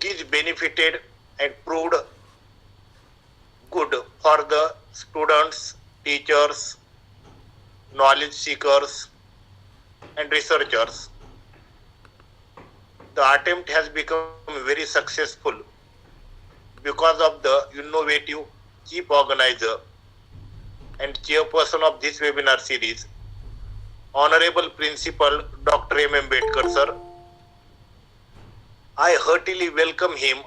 These benefited and proved good for the students, teachers, knowledge seekers, and researchers. The attempt has become very successful because of the innovative chief organizer and chairperson of this webinar series, Honorable Principal Dr. M. Ambedkar sir. I heartily welcome him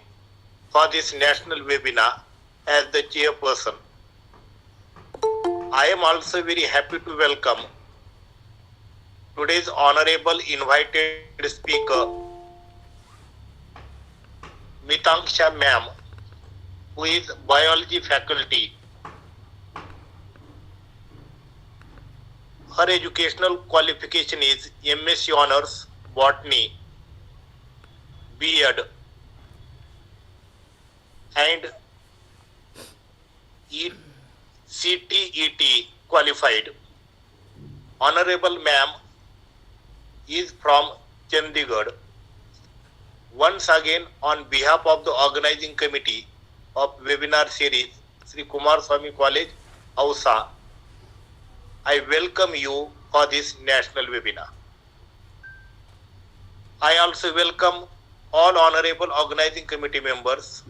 for this national webinar as the chairperson. I am also very happy to welcome today's honorable invited speaker, Mitanksha ma'am, who is biology faculty. Her educational qualification is MSc Honors Botany, B.Ed, and CTET qualified. Honorable ma'am is from Chandigarh. Once again, on behalf of the organizing committee of webinar series, Shri Kumarswami College, Ausa, I welcome you for this national webinar. I also welcome all honorable organizing committee members,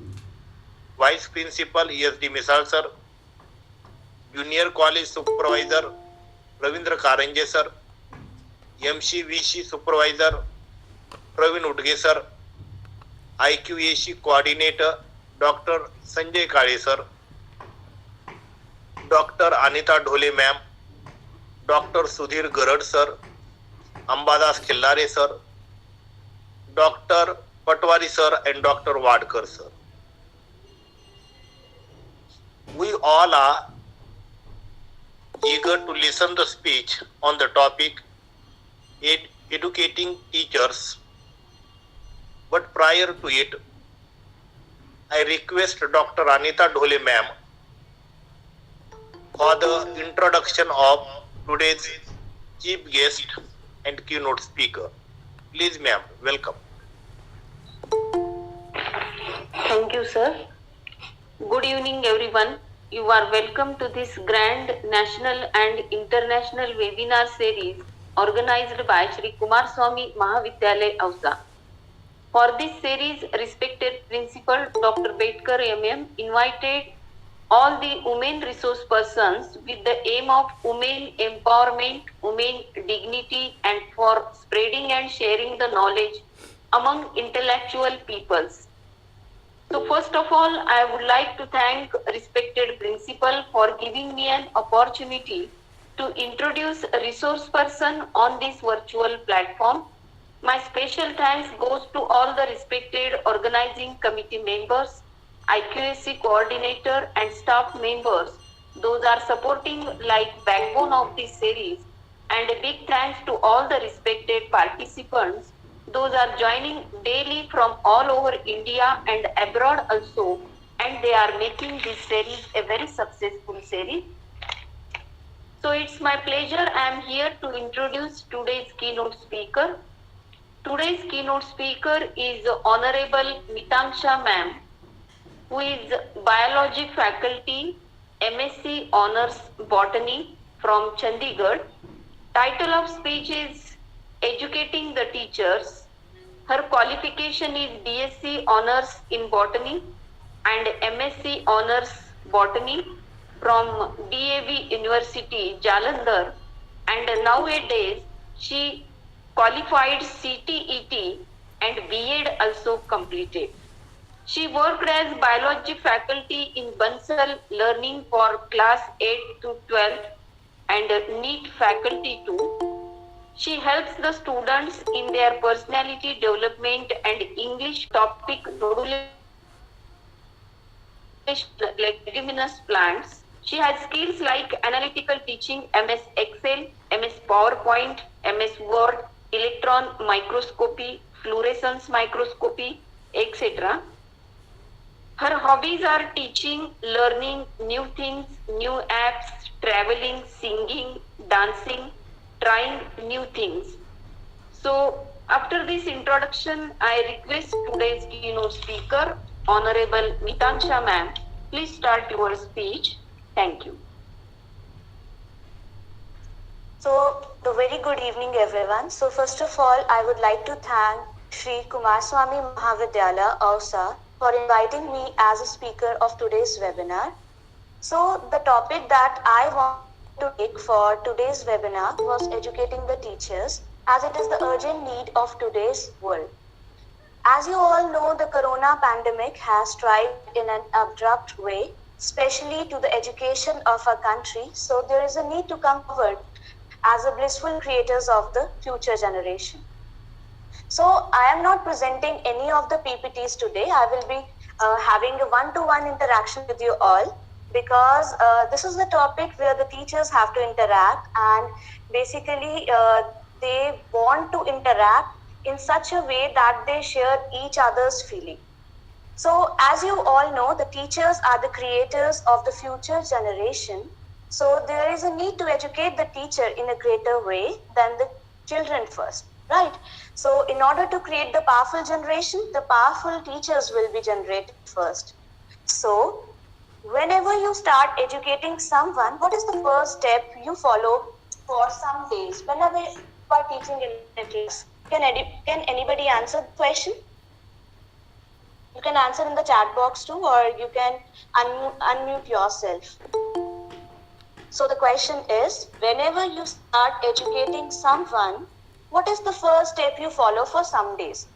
Vice Principal ESD Misal sir, Junior College Supervisor Ravindra Karanje sir, MCVC Supervisor Praveen Udge sir, IQAC Coordinator Dr. Sanjay Kale sir, Dr. Anita Dhole ma'am, Dr. Sudhir Garad sir, Ambadas Khillare sir, Dr. Patwari sir and Dr. Wadkar sir. We all are eager to listen the speech on the topic educating teachers. But prior to it, I request Dr. Anita Dhole ma'am for the introduction of today's chief guest and keynote speaker. Please ma'am, welcome. Thank you sir. Good evening everyone. You are welcome to this grand national and international webinar series organized by Shri Kumarswami Mahavidyalaya Ausa. For this series, respected Principal Dr. Ambedkar MM invited all the women resource persons with the aim of women empowerment, women dignity, and for spreading and sharing the knowledge among intellectual peoples. So first of all, I would like to thank respected Principal for giving me an opportunity to introduce a resource person on this virtual platform. My special thanks goes to all the respected organizing committee members, IQAC coordinator and staff members. Those are supporting like backbone of this series, and a big thanks to all the respected participants. Those are joining daily from all over India and abroad also, and they are making this series a very successful series. So it's my pleasure. I am here to introduce today's keynote speaker. Today's keynote speaker is Honorable Mitanksha ma'am, who is biology faculty, MSc Honors Botany from Chandigarh. Title of speech is Educating the Teachers. Her qualification is BSc Honors in Botany and MSc Honors Botany from DAV University, Jalandhar, and nowadays she qualified CTET and B.Ed also completed. She worked as biology faculty in Bansal Learning for class 8 to 12 and NEET faculty too. She helps the students in their personality development and English topic modulation leguminous plants. She has skills like analytical teaching, MS Excel, MS PowerPoint, MS Word, electron microscopy, fluorescence microscopy, etc. Her hobbies are teaching, learning new things, new apps, traveling, singing, dancing, trying new things. So After this introduction, I request today's keynote speaker, Honorable Mitanksha ma'am. Please start your speech. Thank you. So, the very good evening, everyone. So, first of all, I would like to thank Shri Kumarswami Mahavidyalaya, Ausa, for inviting me as a speaker of today's webinar. So, the topic that I wanted to take for today's webinar was educating the teachers, as it is the urgent need of today's world. As you all know, the corona pandemic has struck in an abrupt way, especially to the education of our country. So there is a need to come forward as a blissful creators of the future generation. So I am not presenting any of the PPTs today. I will be having a one-to-one interaction with you all, because this is the topic where the teachers have to interact, and basically they want to interact in such a way that they share each other's feeling. So as you all know, the teachers are the creators of the future generation. So there is a need to educate the teacher in a greater way than the children first, right? So in order to create the powerful generation, the powerful teachers will be generated first. So whenever you start educating someone, what is the first step you follow for some days? Whenever you are teaching in a class, can anybody answer the question? You can answer in the chat box too, or you can unmute yourself. So the question is, whenever you start educating someone, what is the first step you follow for some days?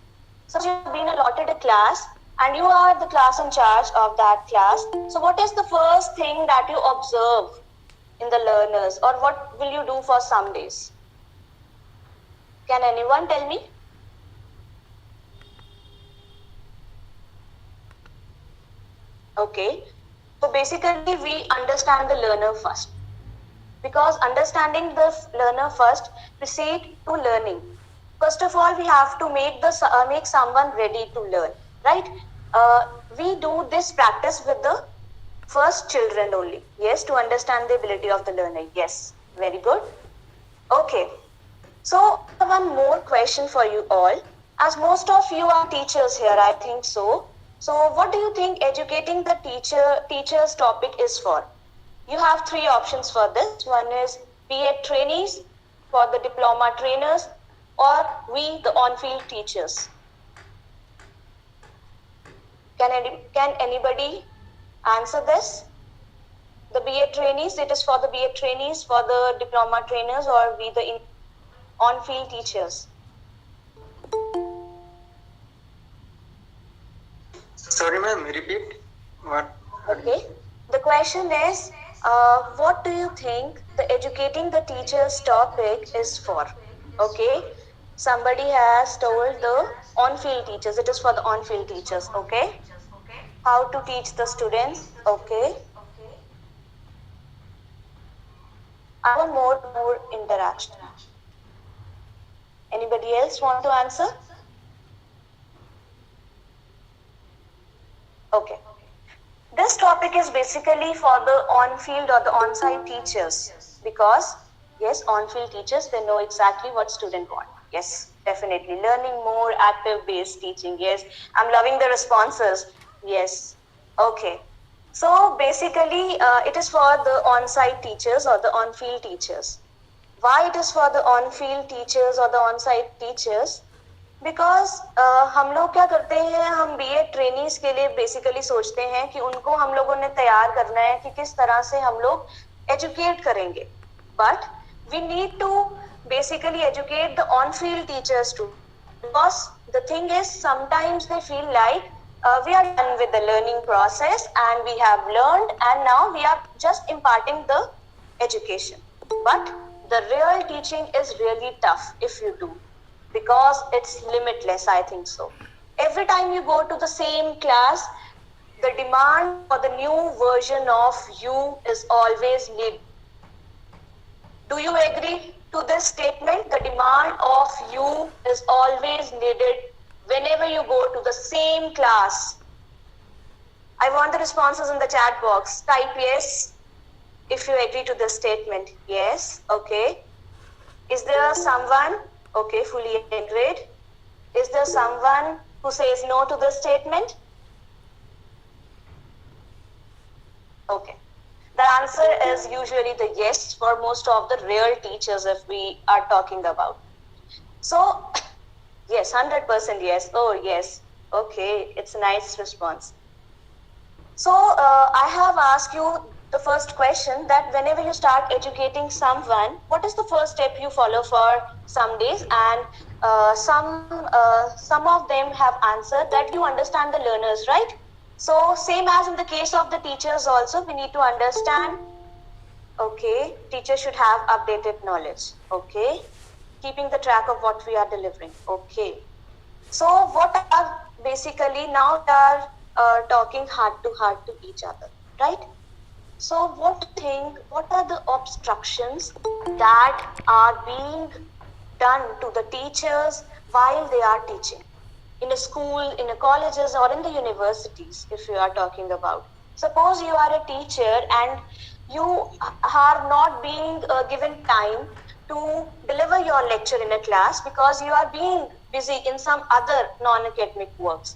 So you have been allotted a class and you are the class in charge of that class. So what is the first thing that you observe in the learners, or what will you do for some days? Can anyone tell me? Okay. So basically we understand the learner first, because understanding the learner first proceed to learning. First of all, we have to make someone ready to learn, right? We do this practice with the first children only. Yes, to understand the ability of the learner. Yes, very good. Okay. So one more question for you all. As most of you are teachers here, I think so. So what do you think educating the teachers topic is for? You have three options for this. One is B.Ed trainees, for the diploma trainers, or we, the on-field teachers. Can anybody answer this? The B.Ed trainees, it is for the B.Ed trainees, for the diploma trainers, or we, the on-field teachers. Sorry, ma'am, repeat. What? Okay. The question is, what do you think the educating the teachers topic is for? Okay. Somebody has told the on-field teachers. It is for the on-field teachers. Okay. How to teach the students. Okay. I want more interaction. Anybody else want to answer? Okay. This topic is basically for the on-field or the on-site teachers, because yes, on-field teachers, they know exactly what student want. Yes, definitely. Learning more, active-based teaching. Yes, I'm loving the responses. Yes. Okay. So basically, it is for the on-site teachers or the on-field teachers. Why it is for the on-field teachers or the on-site teachers? Because हम लोग क्या करते हैं, हम BEd trainees के लिए basically सोचते हैं कि उनको हम लोगों ने तैयार करना है कि किस तरह से हम लोग एजुकेट करेंगे, but we need to basically educate the on field teachers too, because the thing is sometimes they feel like we are done with the learning process and we have learned and now we are just imparting the education, but the real teaching is really tough if you do, because it's limitless. I think so. Every time you go to the same class, the demand for the new version of you is always needed. Do you agree to this statement? The demand of you is always needed whenever you go to the same class. I want the responses in the chat box. Type yes if you agree to this statement. Yes. Okay. Is there someone? Okay, fully agreed. Is there someone who says no to this statement? Okay. The answer is usually the yes for most of the real teachers if we are talking about. So, yes, 100% yes. Oh, yes. Okay, it's a nice response. So, I have asked you the first question that whenever you start educating someone, what is the first step you follow for some days? And some of them have answered that you understand the learners, right? So, same as in the case of the teachers also, we need to understand. Okay, teacher should have updated knowledge. Okay, keeping the track of what we are delivering. Okay. So what are basically now we are talking heart to heart to each other, right? So what do you think? What are the obstructions that are being done to the teachers while they are teaching? In a school, in a colleges, or in the universities, if you are talking about. Suppose you are a teacher and you are not being given time to deliver your lecture in a class because you are being busy in some other non-academic works.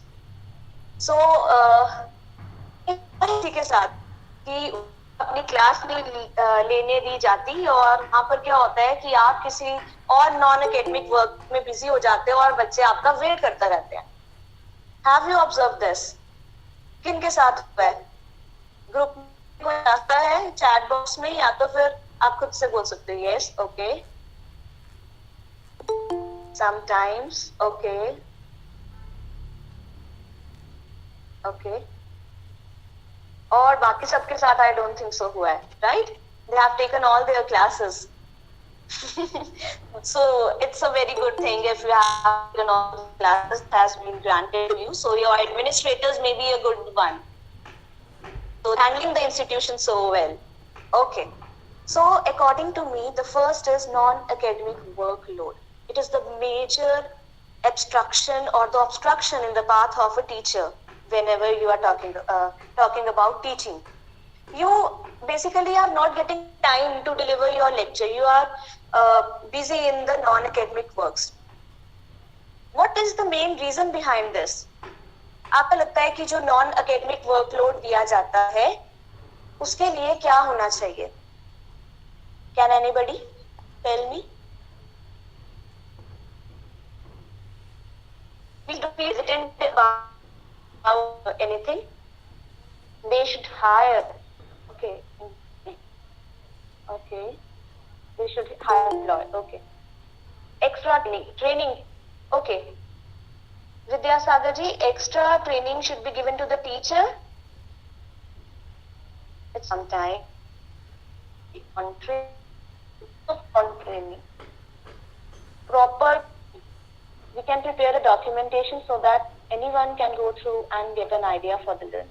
So, इसी के साथ कि अपनी class लेने दी जाती और वहां पर क्या होता है कि आप किसी और नॉन एकेडमिक वर्क में बिजी हो जाते हो और बच्चे आपका वेट करते रहते हैं. Have you observed this? किन के साथ हुआ है? ग्रुप में कोई आता है चैट बॉक्स में या तो फिर आप खुद से बोल सकते हो. Yes, okay. Sometimes, okay. Okay. और बाकी सबके साथ I don't think so हुआ है, right? They have taken all their classes. So it's a very good thing if you have taken all the classes has been granted to you. So your administrators may be a good one. So handling the institution so well. Okay. So according to me, the first is non-academic workload. It is the major obstruction or the obstruction in the path of a teacher whenever you are talking about teaching. You basically are not getting time to deliver your lecture. You are busy in the non-academic works. What is the main reason behind this? आपको लगता है कि जो non academic workload दिया जाता है उसके लिए क्या होना चाहिए? Can anybody tell me? We don't be hesitant about anything. They should hire. Okay. Okay. They should hire employee. Okay. Extra training. Okay. Vidyasagar ji, extra training should be given to the teacher. It's some time on training. Proper. We can prepare a documentation so that anyone can go through and get an idea for the learning.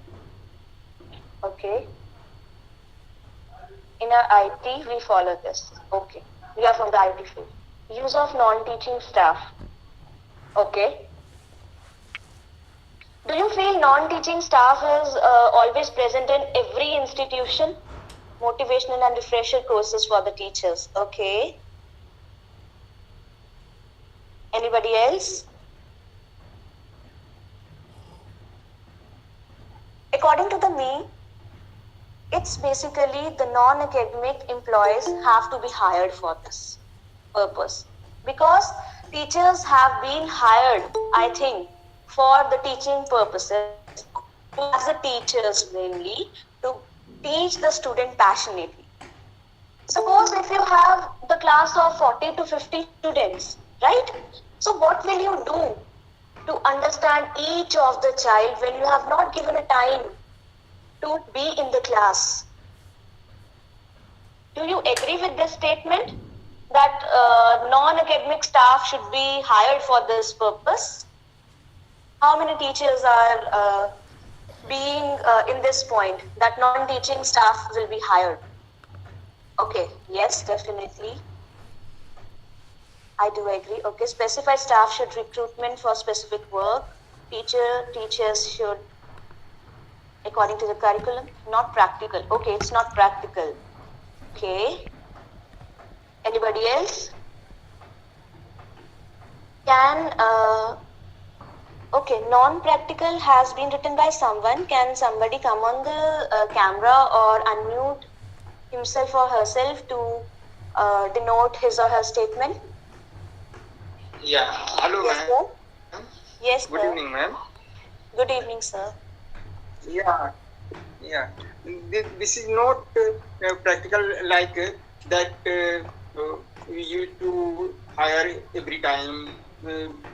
Okay. In our IT, we follow this. Okay. We are from the IT field. Use of non-teaching staff. Okay. Do you feel non-teaching staff is always present in every institution? Motivational and refresher courses for the teachers. Okay. Anybody else? According to me, it's basically the non-academic employees have to be hired for this purpose. Because teachers have been hired, I think, for the teaching purposes, as the teachers mainly, to teach the student passionately. Suppose if you have the class of 40 to 50 students, right? So what will you do to understand each of the child when you have not given a time to be in the class? Do you agree with this statement that non-academic staff should be hired for this purpose? How many teachers are being in this point that non-teaching staff will be hired? Okay, yes, definitely. I do agree. Okay, specified staff should recruitment for specific work. Teachers should, according to the curriculum, not practical. Okay, it's not practical. Okay. Anybody else? Can Okay, non-practical has been written by someone. Can somebody come on the camera or unmute himself or herself to denote his or her statement? Yeah. Hello, Yes, ma'am. sir. Yes, Good sir. evening, ma'am. Good evening, sir. Yeah. Yeah. This is not practical like that we used to hire every time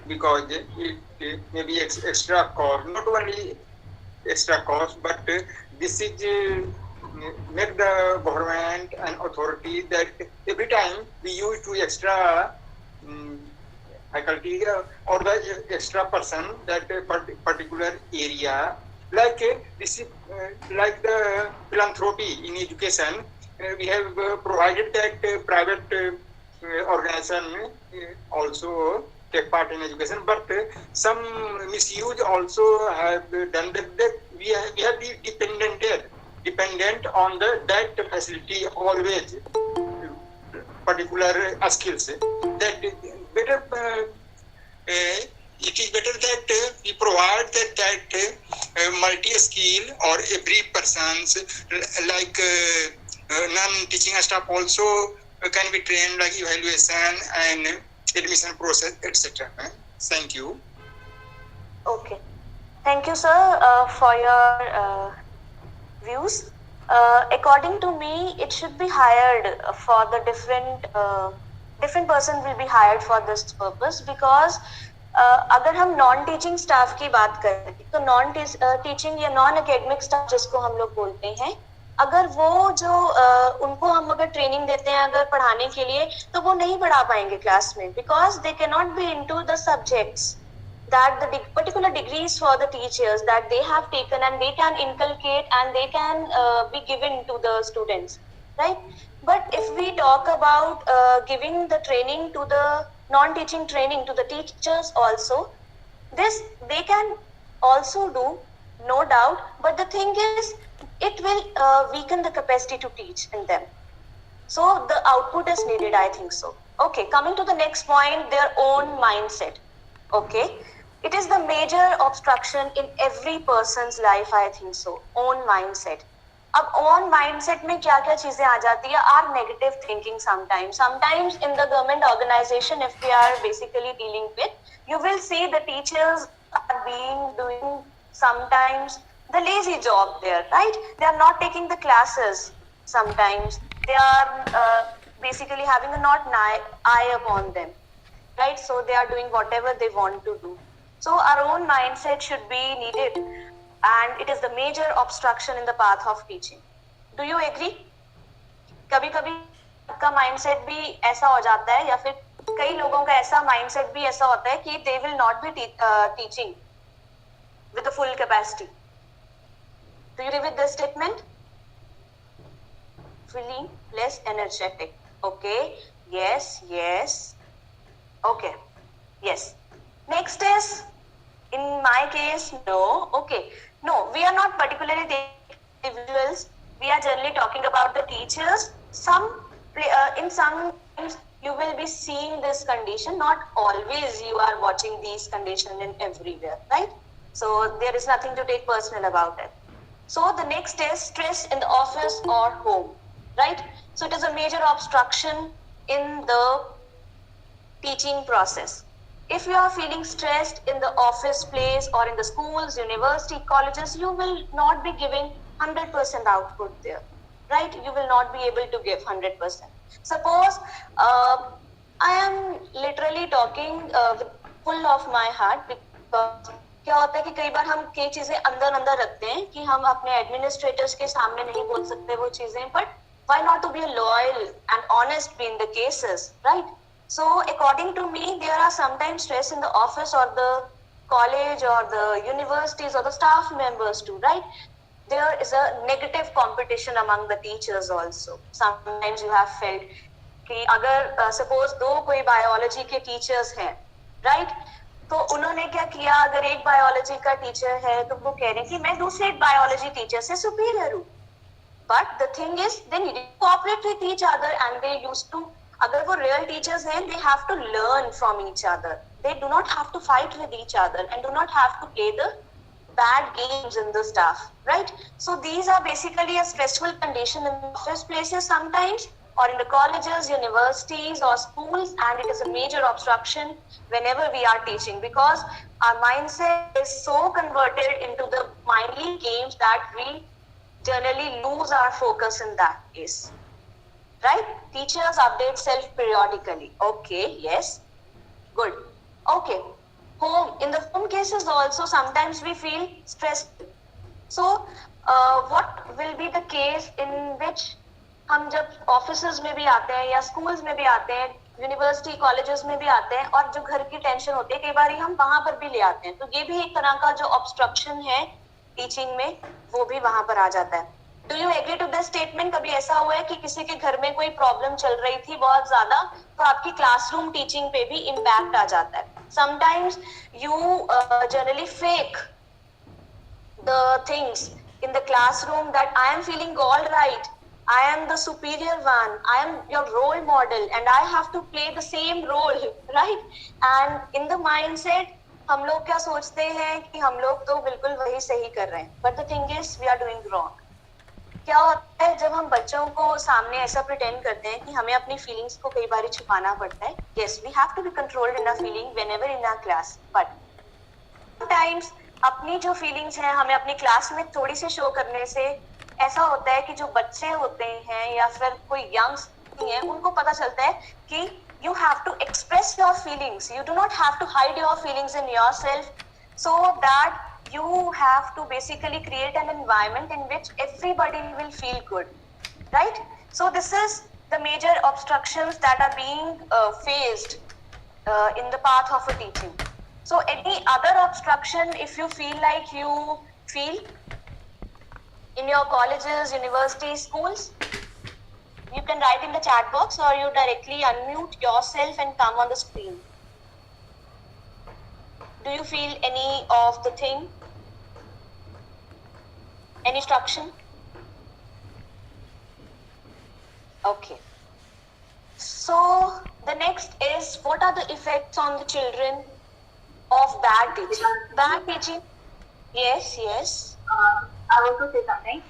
because it may be extra cost. Not only extra cost, but this is make the government and authority that every time we use to extra faculty or the extra person that particular area, like this is like the philanthropy in education. We have provided that private organization also take part in education, but some misuse also have done that we have been dependent on that facility always particular skills that better it is better that we provide that multi-skill or every person's like non-teaching staff also can be trained like evaluation and admission process, etc. Thank you. Okay. Thank you, sir, for your views. According to me, it should be hired for the different person will be hired for this purpose because अगर हम non teaching staff की बात करें तो non teaching या non academic staff जिसको हम लोग बोलते हैं, अगर वो जो उनको हम अगर ट्रेनिंग देते हैं अगर पढ़ाने के लिए तो वो नहीं पढ़ा पाएंगे क्लास में because they can not be into the subjects that the particular degrees for the teachers that they have taken and they can inculcate and they can be given to the students, right? But if we talk about giving the training to the non-teaching training to the teachers also, this they can also do, no doubt, but the thing is it will weaken the capacity to teach in them. So the output is needed, I think so. Okay, coming to the next point, their own mindset. Okay, it is the major obstruction in every person's life, I think so. Own mindset. अब own mindset में क्या क्या चीजें आ जाती है? Our negative thinking sometimes in the government organization, if we are basically dealing with, you will see the teachers are doing sometimes the lazy job there, right? They are not taking the classes. Sometimes they are basically having a not eye upon them, right? So they are doing whatever they want to do. So our own mindset should be needed, and it is the major obstruction in the path of teaching. Do you agree? कभी कभी आपका mindset भी ऐसा हो जाता है या फिर कई लोगों का ऐसा mindset भी ऐसा होता है कि they will not be teaching with the full capacity. Do you agree with this statement? Feeling less energetic. Okay. Yes. Okay. Yes. Next is, in my case, no. Okay. No, we are not particularly the individuals. We are generally talking about the teachers. In some times you will be seeing this condition. Not always you are watching these conditions in everywhere, right? So there is nothing to take personal about it. So the next is stress in the office or home, right? So it is a major obstruction in the teaching process. If you are feeling stressed in the office place or in the schools, university, colleges, you will not be giving 100% output there, right? You will not be able to give 100%. Suppose I am literally talking full of my heart because क्या होता है कि कई बार हम कई चीजें अंदर रखते हैं कि हम अपने एडमिनिस्ट्रेटर्स के सामने नहीं बोल सकते वो चीजें, but why not to be loyal and honest be in the cases, right? So according to me, there are sometimes stress in the office or the college or the universities or the staff members too, right? There is a negative competition among the teachers also. Sometimes you have felt कि अगर suppose दो कोई biology के teachers हैं, right? तो उन्होंने क्या किया, अगर एक biology का teacher है तो वो कह रहे हैं कि मैं दूसरे एक biology teacher से superior हूँ. But the thing is, they need to cooperate with each other and they used to अगर वो real teachers हैं, they have to learn from each other. They do not have to fight with each other and do not have to play the bad games in the staff, right? So these are basically a stressful condition in office places sometimes, or in the colleges, universities, or schools, and it is a major obstruction whenever we are teaching, because our mindset is so converted into the mindly games that we generally lose our focus in that case. Right? Teachers update self periodically. Okay, yes. Good. Okay. Home. In the home cases also, sometimes we feel stressed. So, what will be the case in which हम जब offices में भी आते हैं या schools में भी आते हैं, यूनिवर्सिटी कॉलेजेस में भी आते हैं, और जो घर की टेंशन होती है कई बार हम वहां पर भी ले आते हैं, तो ये भी एक तरह का जो ऑब्स्ट्रक्शन है टीचिंग में, वो भी वहां पर आ जाता है. Do you agree to this statement? कभी ऐसा हुआ है कि किसी के घर में कोई प्रॉब्लम चल रही थी बहुत ज्यादा, तो आपकी क्लासरूम टीचिंग पे भी इम्पैक्ट आ जाता है. Sometimes you generally fake the things in the classroom that I am feeling all right, I am the superior one, I am your role model and I have to play the same role, right? And in the mindset हम लोग क्या सोचते हैं कि हम लोग तो बिल्कुल वही सही कर रहे हैं, but the thing is we are doing wrong. क्या होता है जब हम बच्चों को सामने ऐसा प्रिटेंड करते हैं कि हमें अपनी फीलिंग्स को कई बार छुपाना पड़ता है. Yes, we have to be controlled in our feeling whenever in our class, but sometimes अपनी जो फीलिंग्स हैं हमें अपनी क्लास में थोड़ी सी शो करने से ऐसा होता है कि जो बच्चे होते हैं या फिर कोई यंग्स हैं, उनको पता चलता है कि you have to express your feelings, you do not have to hide your feelings in yourself, so that you have to basically create an environment in which everybody will feel good, right? So this is the major obstructions that are being faced in the path of a teaching. So any other obstruction, if you feel like you feel in your colleges, universities, schools, you can write in the chat box or you directly unmute yourself and come on the screen. Do you feel any of the thing? Any obstruction? Okay. So the next is, what are the effects on the children of bad teaching? Bad teaching. Yes, yes. I want to say something.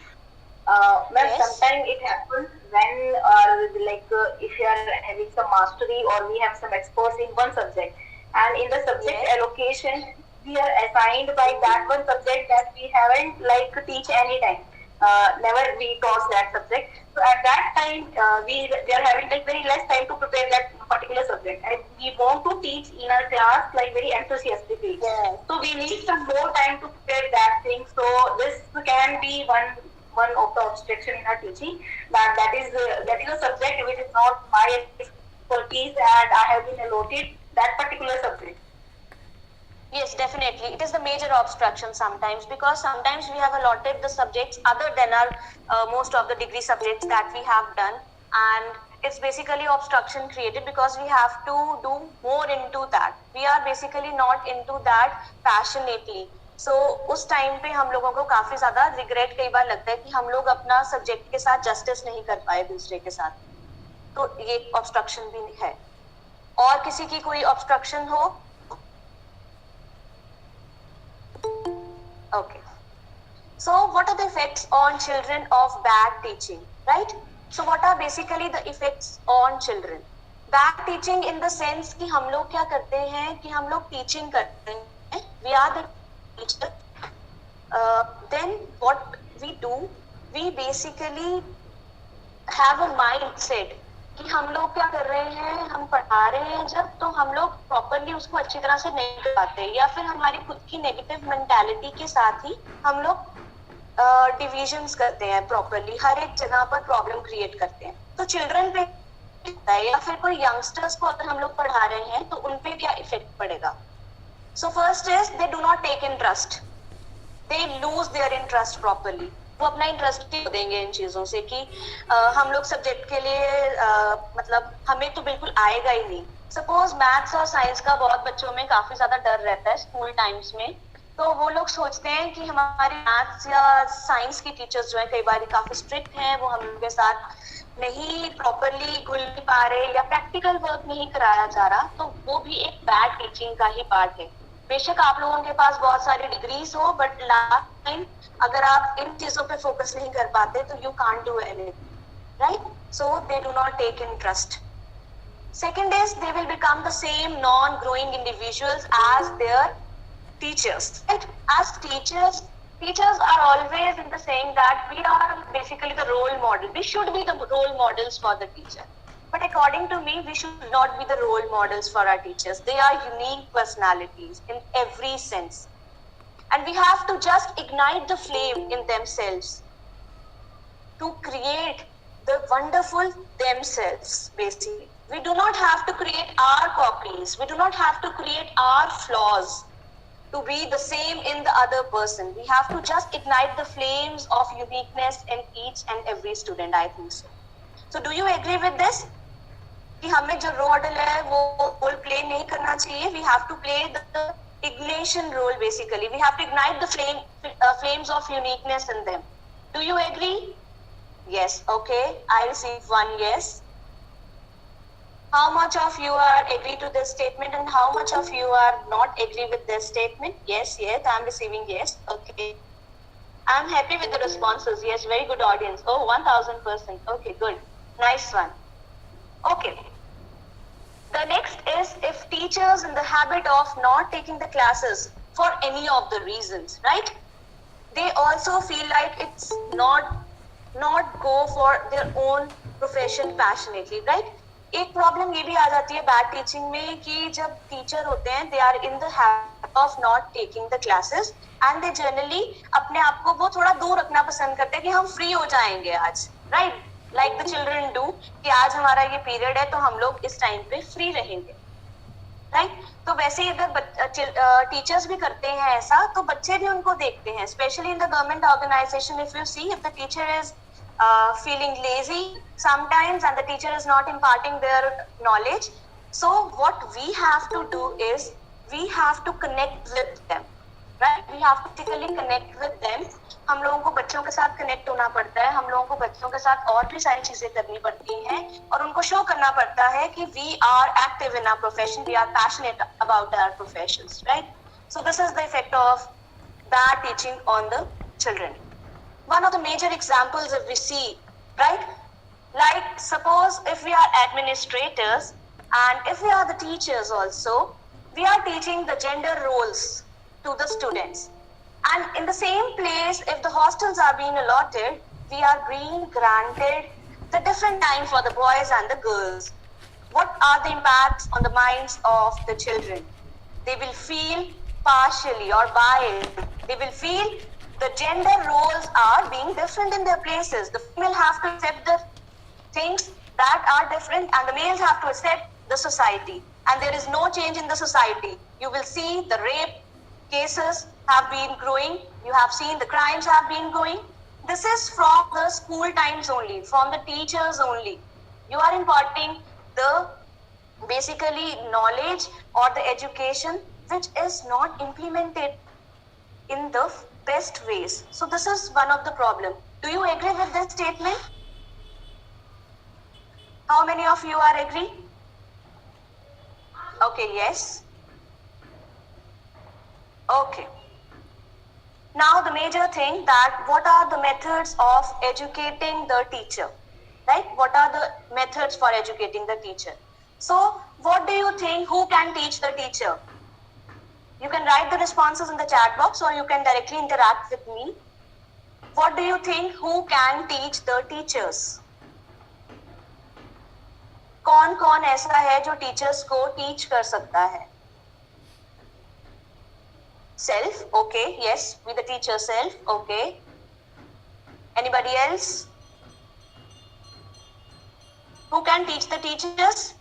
Ma'am, Yes. sometimes it happens when if you are having some mastery or we have some experts in one subject, and in the subject Yes. allocation we are assigned by that one subject that we haven't teach any time. Never we taught that subject. So at that time we are having very less time to prepare that particular subject, and we want to teach in our class very enthusiastically. Yes. So we need some more time to prepare that thing. So this can be one of the obstruction in our teaching. That is a subject which is not my expertise, and I have been allotted that particular subject. Yes, definitely. It is the major obstruction sometimes, because sometimes we have allotted the subjects other than our most of the degree subjects that we have done, and it's basically obstruction created because we have to do more into that. We are basically not into that passionately. So उस time पे हम लोगों को काफी ज्यादा regret कई बार लगता है कि हम लोग अपना सब्जेक्ट के साथ जस्टिस नहीं कर पाए दूसरे के साथ, तो ये ऑब्स्ट्रक्शन भी है. और किसी की कोई ऑब्स्ट्रक्शन हो? Okay. So what are the effects on children of bad teaching, right? So what are basically the effects on children? Bad teaching in the sense कि हम लोग क्या करते हैं कि हम लोग teaching करते हैं, we are the teacher. Then what we do, we basically have a mindset कि हम लोग क्या कर रहे हैं, हम पढ़ा रहे हैं जब, तो हम लोग प्रॉपरली उसको अच्छी तरह से नहीं कर पाते, या फिर हमारी खुद की नेगेटिव मेंटालिटी के साथ ही हम लोग डिविजन्स करते हैं, प्रॉपरली हर एक जगह पर प्रॉब्लम क्रिएट करते हैं. तो चिल्ड्रन पे होता है, या फिर कोई यंगस्टर्स को अगर हम लोग पढ़ा रहे हैं तो उन पे क्या इफेक्ट पड़ेगा? So first is they do not take interest, they lose their interest properly. वो अपना इंटरेस्ट ही देंगे इन चीजों से कि हम लोग सब्जेक्ट के लिए मतलब हमें तो बिल्कुल आएगा ही नहीं. सपोज मैथ्स और साइंस का बहुत बच्चों में काफी ज्यादा डर रहता है स्कूल टाइम्स में, तो वो लोग सोचते हैं कि हमारे मैथ्स या साइंस की टीचर्स जो है कई बार काफी स्ट्रिक्ट हैं, वो हम लोग के साथ नहीं प्रॉपरली घुल नहीं पा रहे या प्रैक्टिकल वर्क नहीं कराया जा रहा, तो वो भी एक बैड टीचिंग का ही पार्ट है. बेशक आप लोगों के पास बहुत सारी डिग्रीज हो, बट लास्ट टाइम अगर आप इन चीजों पे फोकस नहीं कर पाते तो you can't do anything, right? So they do not take interest. Second is they will become the same non-growing individuals as their teachers, right? As teachers are always in the saying that we are basically the role model. We should be the role models for the teacher. But according to me, we should not be the role models for our teachers. They are unique personalities in every sense. And we have to just ignite the flame in themselves to create the wonderful themselves, basically. We do not have to create our copies. We do not have to create our flaws to be the same in the other person. We have to just ignite the flames of uniqueness in each and every student, I think so. So do you agree with this? कि हमें जो model है वो role play नहीं करना चाहिए. We have to play the ignition role, basically. We have to ignite the flames of uniqueness in them. Do you agree? Yes. Okay, I received one yes. How much of you are agree to this statement and how much of you are not agree with this statement? Yes, I'm receiving yes. Okay. I'm happy with the responses. Yes, very good audience. Oh, 1000%. Okay, good. Nice one. Okay. The next is if teachers in the habit of not taking the classes for any of the reasons, right? They also feel like it's not go for their own profession passionately, right? एक problem ये भी आ जाती है bad teaching में कि जब teacher होते हैं they are in the habit of not taking the classes and they generally अपने आप को वो थोड़ा दूर रखना पसंद करते हैं कि हम फ्री हो जाएंगे आज, right? Like the children do कि आज हमारा ये पीरियड है तो हम लोग इस टाइम पे फ्री रहेंगे, राइट? तो वैसे ही अगर टीचर्स भी करते हैं ऐसा तो बच्चे भी उनको देखते हैं, specially in the government organisation. If you see if the teacher is feeling lazy sometimes and the teacher is not imparting their knowledge, so what we have to do is we have to connect with them, right? We have to physically connect with them. हम लोगों को बच्चों के साथ connect होना पड़ता है, हम लोगों को बच्चों के साथ और भी सारी चीजें करनी पड़ती हैं और उनको शो करना पड़ता है कि we are active in our profession, we are passionate about our professions, right? So this is the effect of bad teaching on the children. One of the major examples if we see, right? Like suppose if we are administrators and if we are the teachers also, we are teaching the gender roles to the students. And in the same place, if the hostels are being allotted, we are being granted the different time for the boys and the girls. What are the impacts on the minds of the children? They will feel partially or biased. They will feel the gender roles are being different in their places. The female have to accept the things that are different and the males have to accept the society. And there is no change in the society. You will see the rape cases have been growing. You have seen the crimes have been growing. This is from the school times only, from the teachers only. You are imparting the basically knowledge or the education which is not implemented in the best ways. So this is one of the problem. Do you agree with this statement? How many of you are agree? Okay, yes. Okay. Now the major thing that what are the methods of educating the teacher, right? What are the methods for educating the teacher? So what do you think, who can teach the teacher? You can write the responses in the chat box or you can directly interact with me. What do you think, who can teach the teachers? कौन कौन ऐसा है जो teachers को teach कर सकता है? Self, okay, yes, with the teacher self, okay. Anybody else? Who can teach the teachers?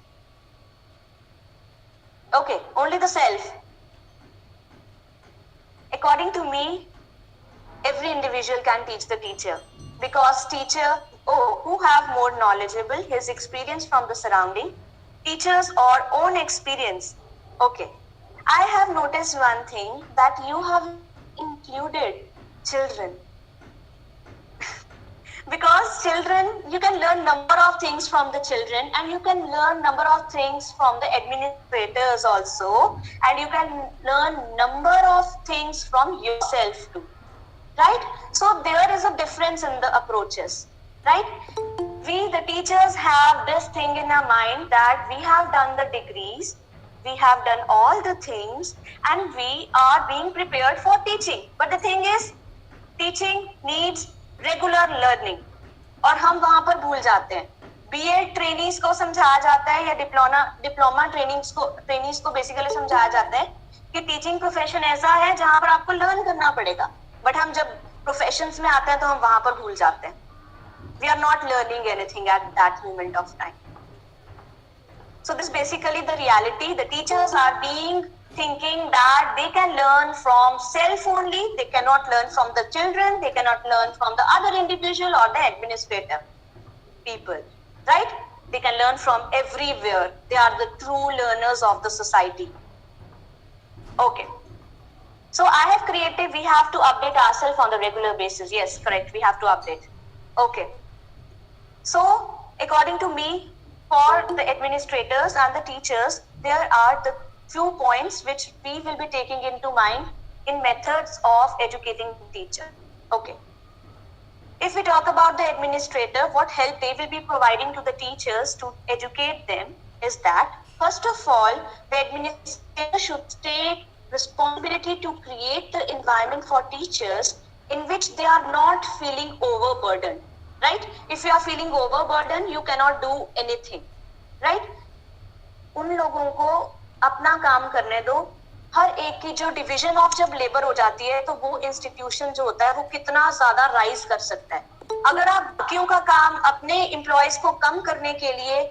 Okay, only the self. According to me, every individual can teach the teacher because teacher, who have more knowledgeable, his experience from the surrounding, teachers or own experience. Okay, I have noticed one thing that you have included children. Because children, you can learn number of things from the children, and you can learn number of things from the administrators also, and you can learn number of things from yourself too, right? So there is a difference in the approaches, right? We, the teachers, have this thing in our mind that we have done the degrees, we have done all the things, and we are being prepared for teaching. But the thing is, teaching needs regular learning, और हम वहां पर भूल जाते हैं. B.Ed trainees को समझाया जाता है या डिप्लोमा ट्रेनीज को बेसिकली समझाया जाता है कि टीचिंग प्रोफेशन ऐसा है जहां पर आपको लर्न करना पड़ेगा. बट हम जब प्रोफेशंस में आते हैं तो हम वहां पर भूल जाते हैं. We are not learning anything at that moment of time. So this is basically the reality. The teachers are thinking that they can learn from self only. They cannot learn from the children. They cannot learn from the other individual or the administrative people, right? They can learn from everywhere. They are the true learners of the society. Okay. So I have created, we have to update ourselves on the regular basis. Yes, correct. We have to update. Okay. So, according to me, for the administrators and the teachers, there are the few points which we will be taking into mind in methods of educating the teacher. Okay. If we talk about the administrator, what help they will be providing to the teachers to educate them is that, first of all, the administrator should take responsibility to create the environment for teachers in which they are not feeling overburdened. Right? If you are feeling overburdened, you cannot do anything. Right? उन लोगों को अपना काम करने दो. हर एक की जो डिवीजन ऑफ जब लेबर हो जाती है तो वो इंस्टीट्यूशन जो होता है वो कितना ज्यादा राइज कर सकता है. अगर आप बाकियों का काम अपने एम्प्लॉयज को कम करने के लिए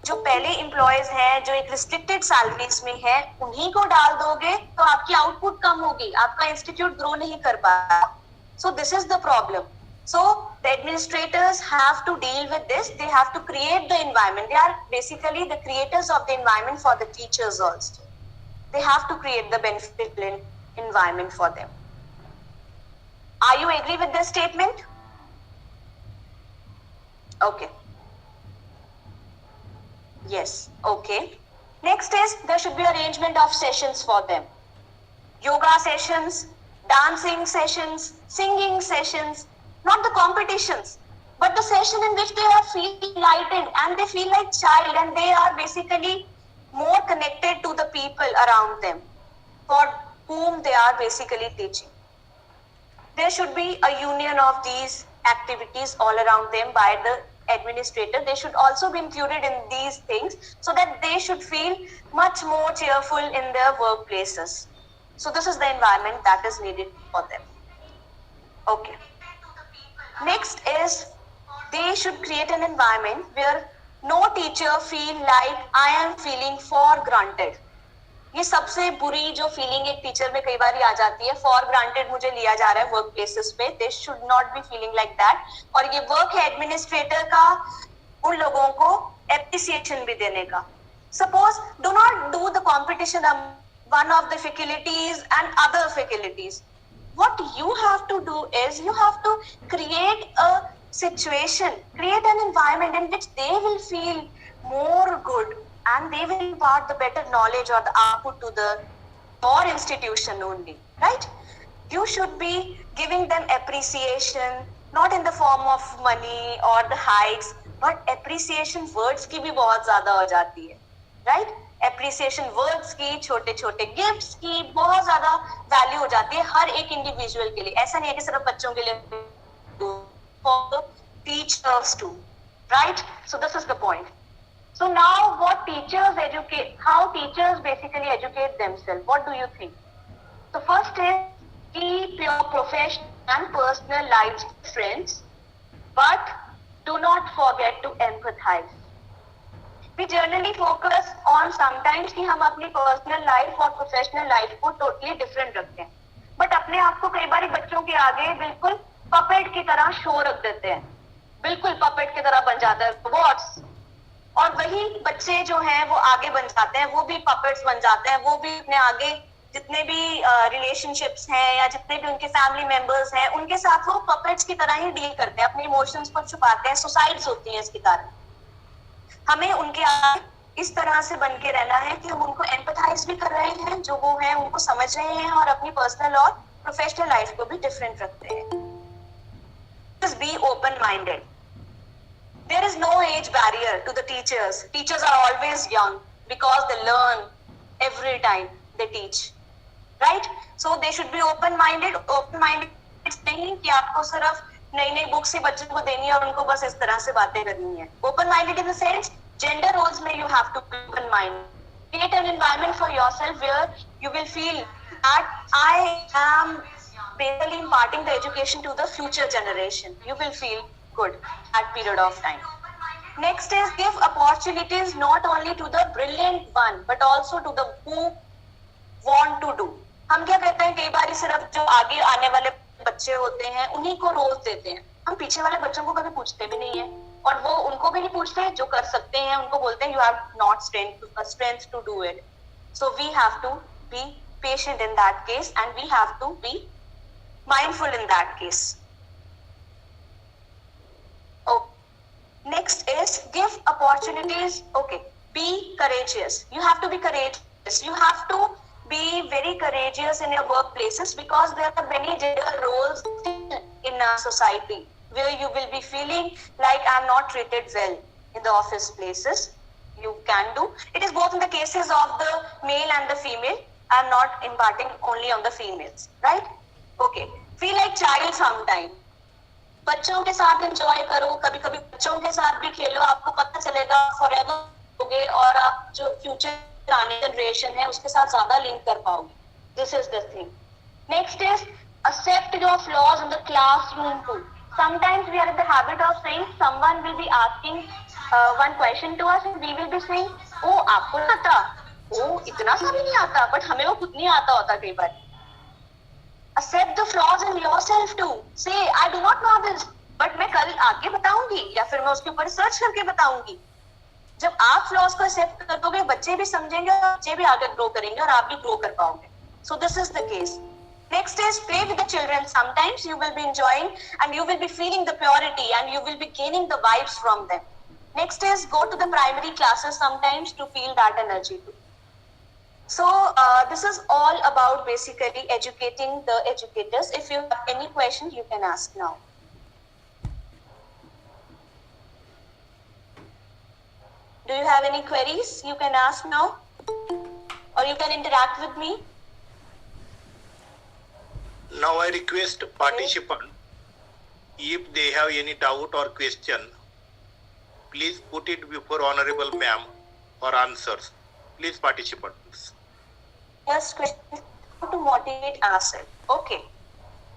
जो पहले एम्प्लॉयज हैं जो एक रिस्ट्रिक्टेड सैलरीज में है उन्हीं को डाल दोगे तो आपकी आउटपुट कम होगी, आपका इंस्टीट्यूट ग्रो नहीं कर पाएगा. सो this is the problem. So the administrators have to deal with this. They have to create the environment. They are basically the creators of the environment for the teachers also. They have to create the beneficial environment for them. Are you agree with this statement? Okay. Yes. Okay. Next is there should be arrangement of sessions for them. Yoga sessions, dancing sessions, singing sessions. Not the competitions, but the session in which they are feeling lightened and they feel like child and they are basically more connected to the people around them for whom they are basically teaching. There should be a union of these activities all around them by the administrator. They should also be included in these things so that they should feel much more cheerful in their workplaces. So this is the environment that is needed for them. Okay. Next is they should create an environment where no teacher feel like I am feeling for granted. ये सबसे बुरी जो feeling एक teacher में कई बार आ जाती है, for granted मुझे लिया जा रहा है वर्क प्लेसेस पे. They should not be feeling like that. और ये वर्क है एडमिनिस्ट्रेटर का उन लोगों को एप्रिसिएशन भी देने का. Suppose do not do the competition one of the faculties and other faculties. What you have to do is you have to create a situation, create an environment in which they will feel more good and they will impart the better knowledge or the output to the your institution only, right? You should be giving them appreciation, not in the form of money or the hikes, but appreciation words की भी बहुत ज़्यादा हो जाती है, right? Appreciation words की, छोटे छोटे गिफ्ट्स की बहुत ज्यादा वैल्यू हो जाती है हर एक इंडिविजुअल के लिए. ऐसा नहीं है कि सिर्फ बच्चों के लिए, for teachers too, right? So this is the point. So now what teachers educate, how teachers basically educate themselves, what do you think? So first is keep your professional and personal lives different, but do not forget to empathize. We generally focus on sometimes कि हम अपनी personal life और professional life को totally different रखते हैं, but अपने आप को कई बार बच्चों के आगे बिल्कुल पपेट की तरह शो रख देते हैं, बिल्कुल पपेट की तरह बन जाता है रोबोट्स. और वही बच्चे जो हैं वो आगे बन जाते हैं, वो भी पपेट्स बन जाते हैं, वो भी अपने आगे जितने भी रिलेशनशिप्स हैं या जितने भी उनके फैमिली मेंबर्स हैं, उनके साथ वो पपेट्स की तरह ही डील करते हैं, अपने इमोशंस को छुपाते हैं, सुसाइड्स होती हैं इसके कारण। हमें उनके आगे इस तरह से बन के रहना है कि हम उनको एम्पथाइज भी कर रहे हैं, जो वो है उनको समझ रहे हैं, और अपनी पर्सनल और प्रोफेशनल लाइफ को भी डिफरेंट रखते हैं। Just be open-minded. There is no age barrier to the teachers. Teachers are always young because they learn every time they teach, right? So they should be open-minded. Open-minded नहीं कि आपको सिर्फ नई नई बुक्स ही बच्चों को देनी है और उनको बस इस तरह से बातें करनी है। Open-minded in the sense, gender roles में you have to be open-minded. Create an environment for yourself where you will feel that I am basically imparting the education to the future generation. You will feel good at period of time. Next is give opportunities not only to the brilliant one but also to the who want to do. हम क्या कहते हैं, कई बार सिर्फ जो आगे आने वाले बच्चे होते हैं उन्हीं को रोल देते हैं, हम पीछे वाले बच्चों को कभी पूछते भी नहीं है, और वो उनको भी नहीं पूछते जो कर सकते हैं, उनको बोलते हैं you have not strength to do it. So we have to be patient in that case and we have to be mindful in that case. Oh, next is give opportunities. Okay, be courageous. You have to be courageous. You have to be very courageous in your workplaces because there are many gender roles in our society where you will be feeling like I'm not treated well in the office places. You can do. It is both in the cases of the male and the female. I'm not imparting only on the females, right? Okay. Feel like child sometime. बच्चों के साथ enjoy करो, कभी कभी बच्चों के साथ भी खेलो, आपको पता चलेगा फॉरएवर होगे और आप जो फ्यूचर आने जनरेशन है उसके साथ ज्यादा लिंक कर पाओगे. This is the thing. Next is accept your flaws in the classroom too. Sometimes we are in the habit of saying someone will be asking one question to us and we will be saying, oh आपको नहीं आता, oh इतना सा भी नहीं आता, but हमें वो खुद नहीं आता होता कई बार. Accept the flaws in yourself too. Say I do not know this, but मैं कल आके बताऊंगी या फिर मैं उसके ऊपर सर्च करके बताऊंगी. जब आप फ्लॉज को एक्सेप्ट कर दोगे, बच्चे भी समझेंगे और बच्चे भी आगे ग्रो करेंगे और आप भी ग्रो कर पाओगे. So this is the case. Next is play with the children. Sometimes you will be enjoying and you will be feeling the purity and you will be gaining the vibes from them. Next is go to the primary classes sometimes to feel that energy too. So this is all about basically educating the educators. If you have any questions, you can ask now. Do you have any queries? You can ask now or you can interact with me. Now I request participant, if they have any doubt or question, please put it before Honorable Ma'am for answers. Please participants. First question, how to motivate ourselves. Okay.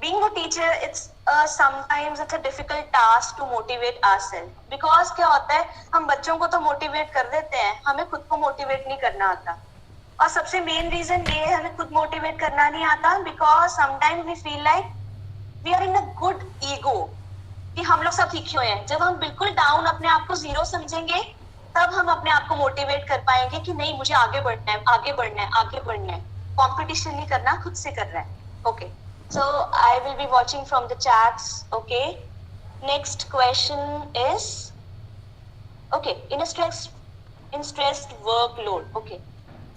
Being a teacher, it's sometimes it's a difficult task to motivate ourselves. Because क्या होता है, हम बच्चों को तो motivate कर देते हैं, हमें खुद को motivate नहीं करना आता. और सबसे मेन रीजन ये है हमें खुद मोटिवेट करना नहीं आता, because sometimes we feel like we are in a good ego कि हम लोग सब ठीक हुए हैं. जब हम बिल्कुल डाउन अपने आप को जीरो समझेंगे तब हम अपने आप को मोटिवेट कर पाएंगे कि नहीं मुझे आगे बढ़ना है, आगे बढ़ना है, आगे बढ़ना है. कॉम्पिटिशन नहीं करना, खुद से कर रहा है. Okay, so I will be watching from the chats. Okay, next question is okay in stressed workload. Okay,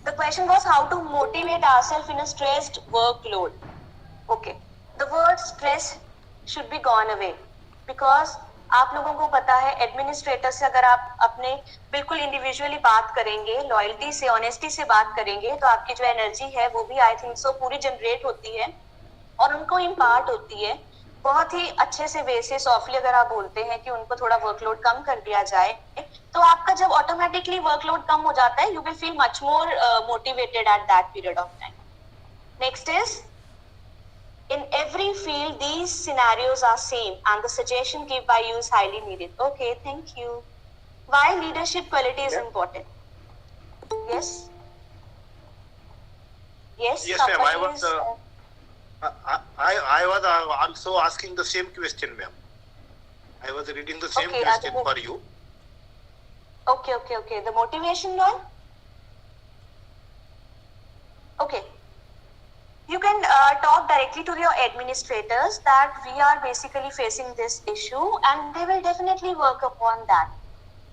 the question was how to motivate ourselves in a stressed workload. Okay, the word stress should be gone away because आप लोगों को पता है administrator से अगर आप अपने बिल्कुल इंडिविजुअली बात करेंगे, लॉयल्टी से, ऑनेस्टी से बात करेंगे, तो आपकी जो एनर्जी है वो भी आई थिंक सो पूरी जनरेट होती है और उनको इम्पार्ट होती है बहुत ही अच्छे से वे से. सॉफ्टली अगर आप बोलते हैं कि उनको थोड़ा वर्कलोड कम कर दिया जाए तो आपका जब ऑटोमेटिकली वर्कलोड कम हो जाता है, you will feel much more motivated at that period of time. Next is in every field these scenarios are same and the suggestion given by you is highly needed. Okay, thank you. Why leadership quality is important? Yes, Yes, ma'am. I was also asking the same question, ma'am. I was reading the same question for you. Okay. The motivation one. Okay. You can talk directly to your administrators that we are basically facing this issue, and they will definitely work upon that.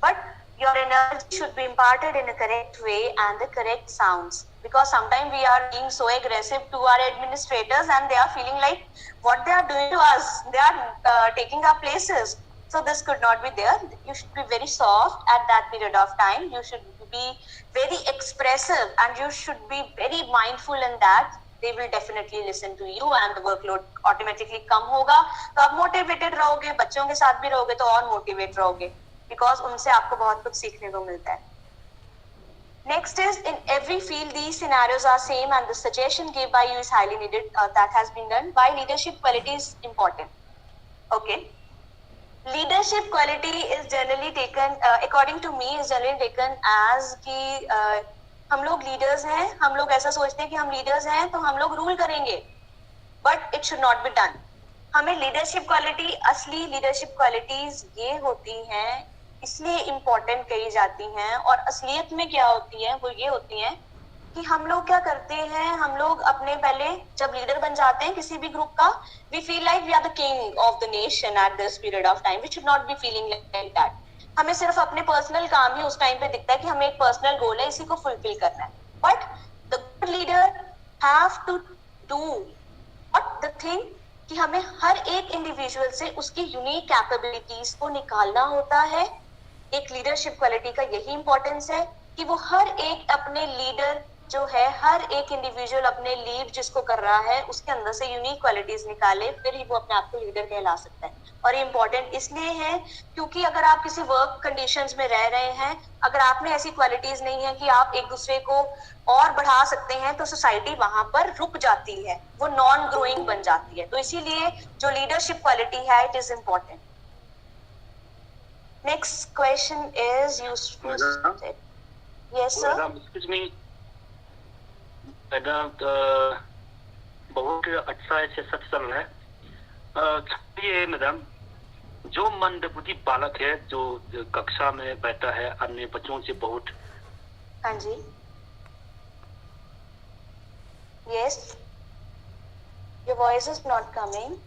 But your energy should be imparted in a correct way and the correct sounds, because sometimes we are being so aggressive to our administrators and they are feeling like what they are doing to us, they are taking our places. So this could not be there. You should be very soft at that period of time. You should be very expressive and you should be very mindful in that. They will definitely listen to you and the workload automatically कम होगा. तो आप motivated रहोगे, बच्चों के साथ भी रहोगे तो और motivate रहोगे, because उनसे आपको बहुत कुछ सीखने को मिलता है. Next is, in every field these scenarios are same and the suggestion given by you is highly needed. That has been done. Why leadership quality is important? Okay. Leadership quality is generally taken, according to me, is generally taken as कि हम लोग leaders हैं, हम लोग ऐसा सोचते हैं कि हम leaders हैं तो हम लोग rule करेंगे, but it should not be done. हमें leadership quality, असली leadership qualities ये होती हैं, इसलिए इम्पोर्टेंट कही जाती हैं, और असलियत में क्या होती है वो ये होती है कि हम लोग क्या करते हैं, हम लोग अपने पहले जब लीडर बन जाते हैं किसी भी ग्रुप का, we feel like we are the king of the nation at this period of time. We should not be feeling like that. हमें सिर्फ अपने पर्सनल काम ही उस टाइम पे दिखता है कि हमें एक पर्सनल गोल है, इसी को फुलफिल करना है. But the good leader have to do what the thing कि हमें हर एक इंडिविजुअल से उसकी यूनिक कैपेबिलिटीज को निकालना होता है. एक लीडरशिप क्वालिटी का यही इंपॉर्टेंस है कि वो हर एक अपने लीडर जो है, हर एक इंडिविजुअल अपने लीड जिसको कर रहा है उसके अंदर से यूनिक क्वालिटीज निकाले, फिर ही वो अपने आप को लीडर कहला सकता है. और ये इंपॉर्टेंट इसलिए है क्योंकि अगर आप किसी वर्क कंडीशंस में रह रहे हैं, अगर आप में ऐसी क्वालिटीज नहीं है कि आप एक दूसरे को और बढ़ा सकते हैं, तो सोसाइटी वहां पर रुक जाती है, वो नॉन ग्रोइंग बन जाती है. तो इसीलिए जो लीडरशिप क्वालिटी है, it is important. Next question is useful. Yes, sir. Madam, excuse me. Madam, बहुत अच्छा ऐसे सच चल रहा है. ये मैडम, जो मंदबुद्धि बालक है जो कक्षा में बैठा है अन्य बच्चों से बहुत. हाँ जी. Yes. Your voice is not coming.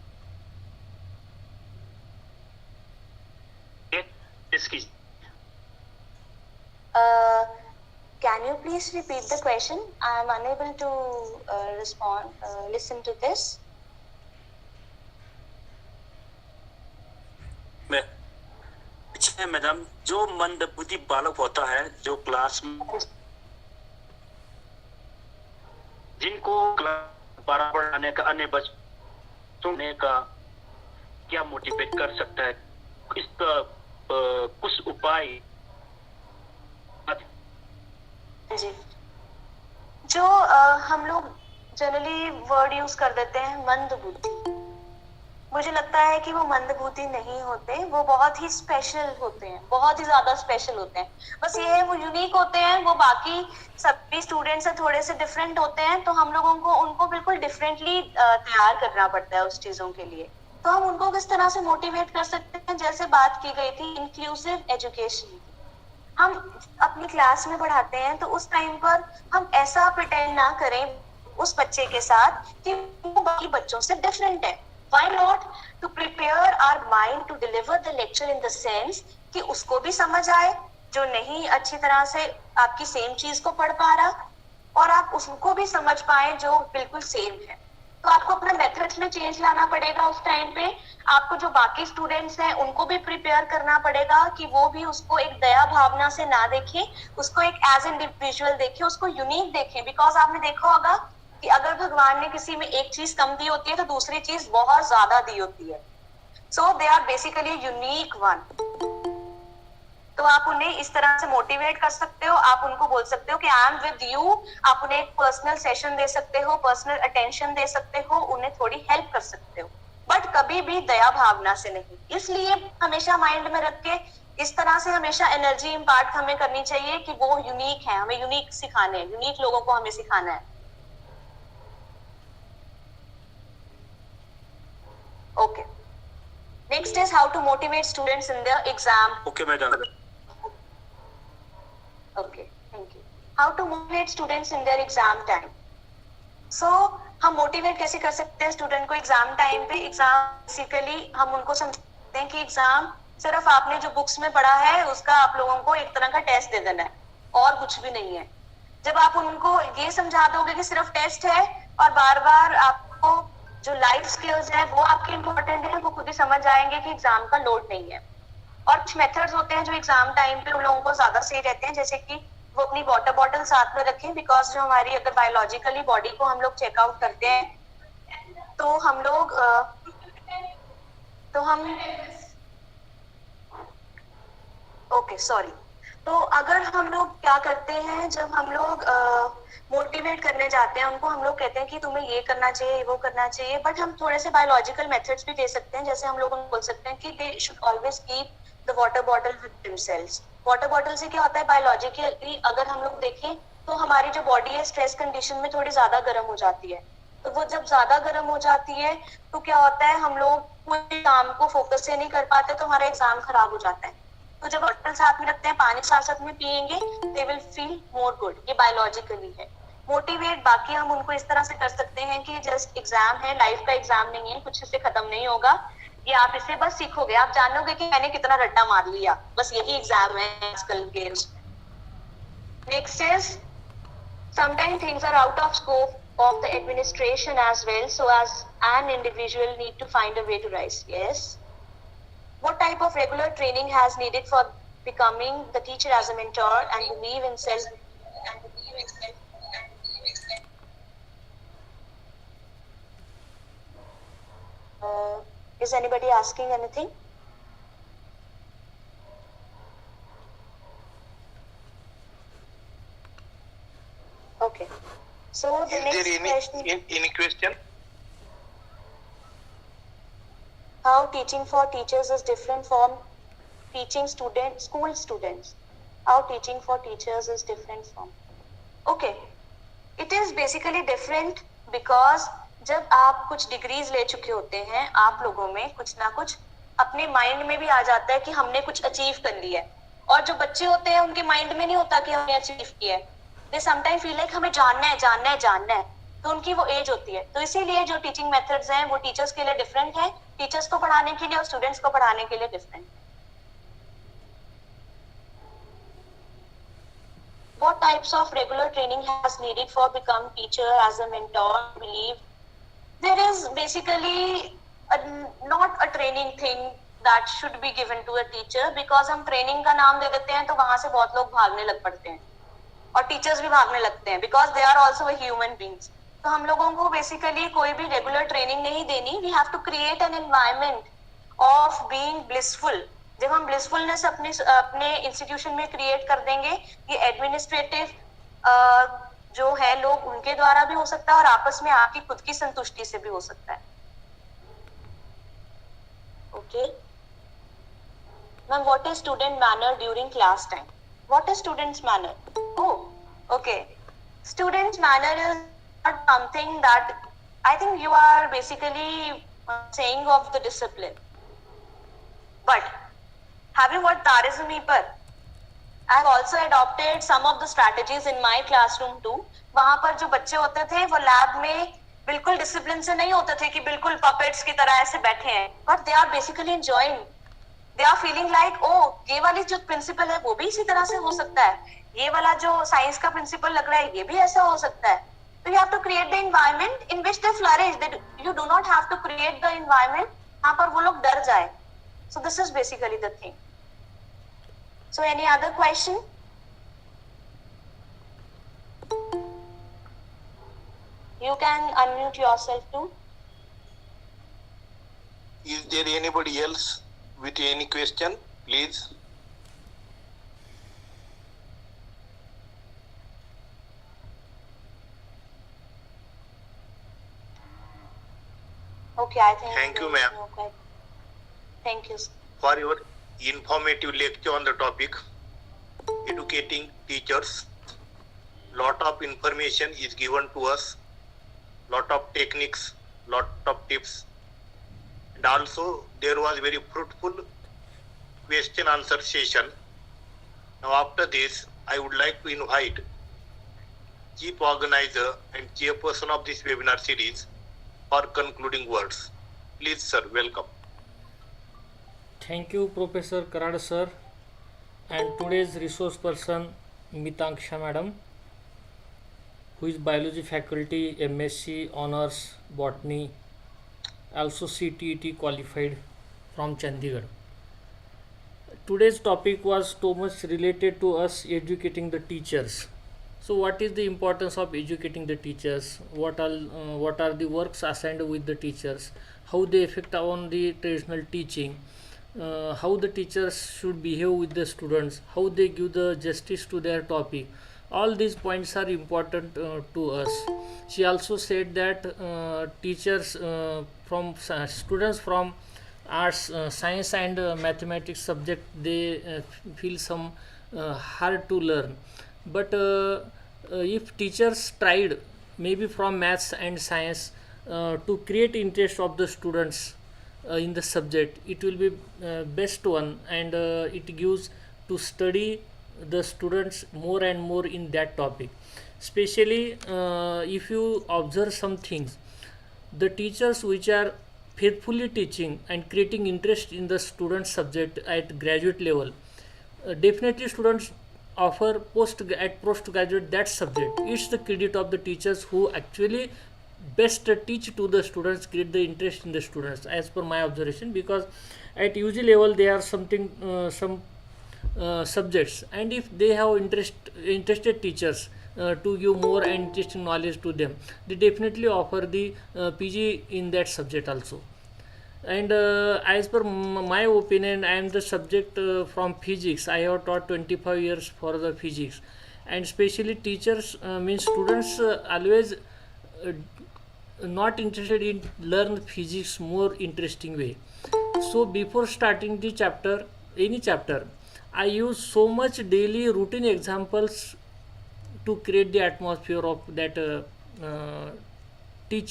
Can you please repeat the question? I am unable to listen to this. Madam, जो मंदबुद्धि बालक होता है जो क्लास में, जिनको क्लास पढ़ाने का अन्य बच्चों का क्या मोटिवेट कर सकता है, इसका कुछ उपाय जी. जो हम लोग जनरली वर्ड यूज कर देते हैं मंदबुद्धि, मुझे लगता है कि वो मंदबुद्धि नहीं होते, वो बहुत ही स्पेशल होते हैं, बहुत ही ज्यादा स्पेशल होते हैं. बस ये है वो यूनिक होते हैं, वो बाकी सभी स्टूडेंट से थोड़े से डिफरेंट होते हैं, तो हम लोगों को उनको बिल्कुल डिफरेंटली तैयार करना पड़ता है उस चीजों के लिए. तो हम उनको किस तरह से मोटिवेट कर सकते हैं, जैसे बात की गई थी इंक्लूसिव एजुकेशन. हम अपनी क्लास में पढ़ाते हैं तो उस टाइम पर हम ऐसा प्रिटेंड ना करें उस बच्चे के साथ कि वो बाकी बच्चों से डिफरेंट है. Why not to prepare our mind to deliver the lecture in the sense कि उसको भी समझ आए जो नहीं अच्छी तरह से आपकी सेम चीज को पढ़ पा रहा, और आप उसको भी समझ पाए जो बिल्कुल सेम है. तो आपको अपना मेथड्स में चेंज लाना पड़ेगा उस टाइम पे. आपको जो बाकी स्टूडेंट्स हैं उनको भी प्रिपेयर करना पड़ेगा कि वो भी उसको एक दया भावना से ना देखें, उसको एक एज इंडिविजुअल देखें, उसको यूनिक देखें. बिकॉज आपने देखा होगा कि अगर भगवान ने किसी में एक चीज कम दी होती है तो दूसरी चीज बहुत ज्यादा दी होती है. So they are basically unique one. तो आप उन्हें इस तरह से मोटिवेट कर सकते हो. आप उनको बोल सकते हो कि आई एम विद यू. आप उन्हें एक पर्सनल सेशन दे सकते हो, पर्सनल अटेंशन दे सकते हो, उन्हें थोड़ी हेल्प कर सकते हो, बट कभी भी दया भावना से नहीं. इसलिए हमेशा माइंड में रख के इस तरह से हमेशा एनर्जी इम्पार्ट हमें करनी चाहिए कि वो यूनिक है, हमें यूनिक सिखाने हैं, यूनिक लोगों को हमें सिखाना है. Okay. Next is how to motivate students in their exam. Okay, madam. Okay, thank you. How to motivate students in their exam time. So हम मोटिवेट कैसे कर सकते हैं स्टूडेंट को एग्जाम टाइम पे? एग्जाम बेसिकली हम उनको समझते हैं कि एग्जाम सिर्फ आपने जो बुक्स में पढ़ा है उसका आप लोगों को एक तरह का टेस्ट दे देना है और कुछ भी नहीं है। जब आप उनको ये समझा दोगे कि सिर्फ टेस्ट है और बार बार आपको जो लाइफ स्किल्स है वो आपके इम्पोर्टेंट है, वो खुद ही समझ जाएंगे कि एग्जाम का लोड नहीं है। और कुछ मेथड्स होते हैं जो एग्जाम टाइम पे उन लोगों को ज्यादा सही रहते हैं, जैसे कि वो अपनी वाटर बॉटल साथ में रखें, बिकॉज जो हमारी अगर बायोलॉजिकली बॉडी को हम लोग चेकआउट करते हैं तो हम लोग ओके सॉरी, तो अगर हम लोग क्या करते हैं, जब हम लोग मोटिवेट करने जाते हैं उनको, हम लोग कहते हैं कि तुम्हें ये करना चाहिए, वो करना चाहिए, बट हम थोड़े से बायोलॉजिकल मेथड्स भी दे सकते हैं। जैसे हम लोग उनको बोल सकते हैं कि they should always keep the water bottle with themselves. Water bottle से क्या होता है, बायोलॉजिकली अगर हम लोग देखें तो हमारी जो बॉडी है स्ट्रेस कंडीशन में थोड़ी ज्यादा गर्म हो जाती है, तो वो जब ज्यादा गर्म हो जाती है तो क्या होता है, हम लोग पूरे काम को फोकस से नहीं कर पाते, तो हमारा एग्जाम खराब हो जाता है। तो जब बॉटल साथ में रखते हैं, पानी साथ साथ में पिएंगे, they will feel more good. ये बायोलॉजिकली है। मोटिवेट बाकी हम उनको इस तरह से कर सकते हैं कि जस्ट एग्जाम है, लाइफ का एग्जाम नहीं है, कुछ इससे खत्म नहीं होगा, ये आप इसे बस सीखोगे, आप जानोगे कि मैंने कितना रट्टा मार लिया, बस यही एग्जाम है आजकल के। Next is sometimes things are out of scope of the administration as well, so as an individual need to find a way to rise. Yes. What type of regular training has needed for becoming the teacher as a mentor and believe in self? Is anybody asking anything? Okay. So the Is next there question. any question? How teaching for teachers is different from teaching school students. How teaching for teachers is different from. Okay. It is basically different because जब आप कुछ degrees ले चुके होते हैं, आप लोगों में कुछ ना कुछ अपने माइंड में भी आ जाता है कि हमने कुछ अचीव कर लिया है, और जो बच्चे होते हैं उनके माइंड में नहीं होता कि हमने अचीव किया है। दे समटाइम फील लाइक हमें जानना है जानना है जानना है, तो उनकी वो एज होती है। तो इसीलिए जो टीचिंग मेथड्स हैं वो टीचर्स के लिए डिफरेंट है, टीचर्स को पढ़ाने के लिए और स्टूडेंट्स को पढ़ाने के लिए डिफरेंट है। What types of regular training has needed for become teacher as a mentor? Believe there is basically not a training thing that should be given to a teacher, because हम training का नाम दे देते हैं तो वहां से बहुत लोग भागने लग पड़ते हैं और टीचर्स भी भागने लगते हैं, because they are also human beings. तो हम लोगों को बेसिकली कोई भी रेगुलर ट्रेनिंग नहीं देनी। We have to create an environment of being blissful. जब हम ब्लिसफुलनेस अपने इंस्टीट्यूशन में क्रिएट कर देंगे, ये एडमिनिस्ट्रेटिव जो है लोग उनके द्वारा भी हो सकता है और आपस में आपकी खुद की संतुष्टि से भी हो सकता है। Okay ma'am, what is student manner during class time? What is student's manner? Oh, okay. Student's manner is not something that I think you are basically saying of the discipline. But have you heard Tarizumi-par? I have also adopted some of the strategies in my classroom too. वहाँ पर जो बच्चे होते थे वो lab में बिल्कुल discipline से नहीं होते थे कि बिल्कुल पपेट्स की तरह ऐसे बैठे हैं, but they are basically enjoying. They are feeling like, oh, ये वाली जो प्रिंसिपल है वो भी इसी तरह से हो सकता है, ये वाला जो साइंस का प्रिंसिपल लग रहा है ये भी ऐसा हो सकता है। तो you have to create the environment in which they flourish. You do not have to create the environment यहाँ पर वो लोग डर जाए। So this is basically the thing. So any other question? You can unmute yourself too. Is there anybody else with any question, please? Okay, I think. Thank you, ma'am. Okay. Thank you. For your informative lecture on the topic educating teachers. Lot of information is given to us, lot of techniques, lot of tips, and also there was very fruitful question answer session. Now after this I would like to invite Chief Organizer and Chairperson of this webinar series, for concluding words. Please, sir, welcome. Thank you, Professor Karad sir, and today's resource person, Mitanksha madam, who is Biology faculty, MSc Honors Botany, also CTET qualified from Chandigarh. Today's topic was too much related to us educating the teachers. So, what is the importance of educating the teachers? What are the works assigned with the teachers? How they affect on the traditional teaching? How the teachers should behave with the students? How they give the justice to their topic? All these points are important to us. She also said that teachers from students from arts, science and mathematics subject, they feel some hard to learn, but if teachers tried maybe from maths and science to create interest of the students in the subject, it will be best one, and it gives to study the students more and more in that topic. Especially if you observe some things, the teachers which are faithfully teaching and creating interest in the student subject at graduate level, definitely students offer postgraduate that subject. It's the credit of the teachers who actually best teach to the students, create the interest in the students, as per my observation, because at UG level they are something some subjects, and if they have interested teachers to give more and interesting knowledge to them, they definitely offer the PG in that subject also. And as per my opinion, I am the subject from physics. I have taught 25 years for the physics, and especially teachers means students always not interested in learn physics more interesting way. So before starting the chapter, any chapter, I use so much daily routine examples to create the atmosphere of that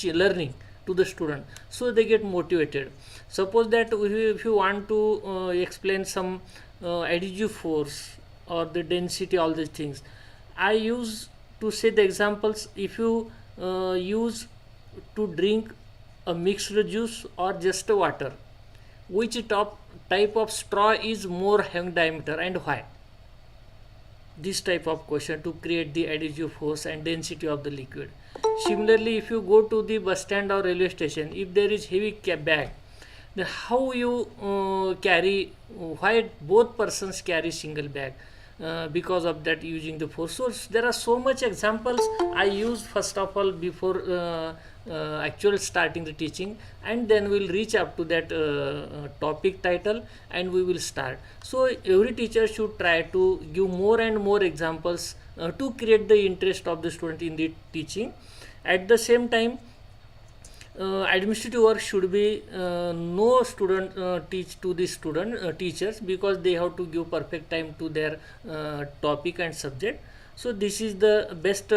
learning to the student, so they get motivated. Suppose that if you want to explain some adhesive force or the density, all these things, I use to say the examples. If you use to drink a mixed juice or just water, which type of straw is more having diameter and why? This type of question to create the adhesive force and density of the liquid. Similarly, if you go to the bus stand or railway station, if there is heavy bag, then how you carry, why both persons carry single bag? Because of that using the force. So there are so much examples I use first of all before actual starting the teaching, and then we'll reach up to that topic title and we will start. So every teacher should try to give more and more examples to create the interest of the student in the teaching. At the same time, administrative work should be no student teach to the student teachers, because they have to give perfect time to their topic and subject. So this is the best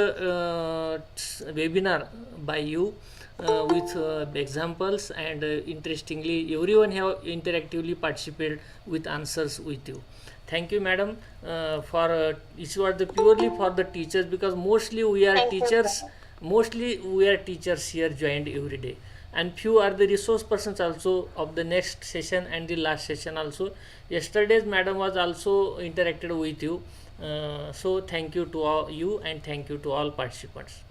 webinar by you with examples, and interestingly everyone have interactively participated with answers with you. Thank you, madam, for it was the purely for the teachers, because mostly we are teachers. Mostly we are teachers here joined every day, and few are the resource persons also of the next session and the last session also. Yesterday's madam was also interacted with you. So thank you to all you, and thank you to all participants.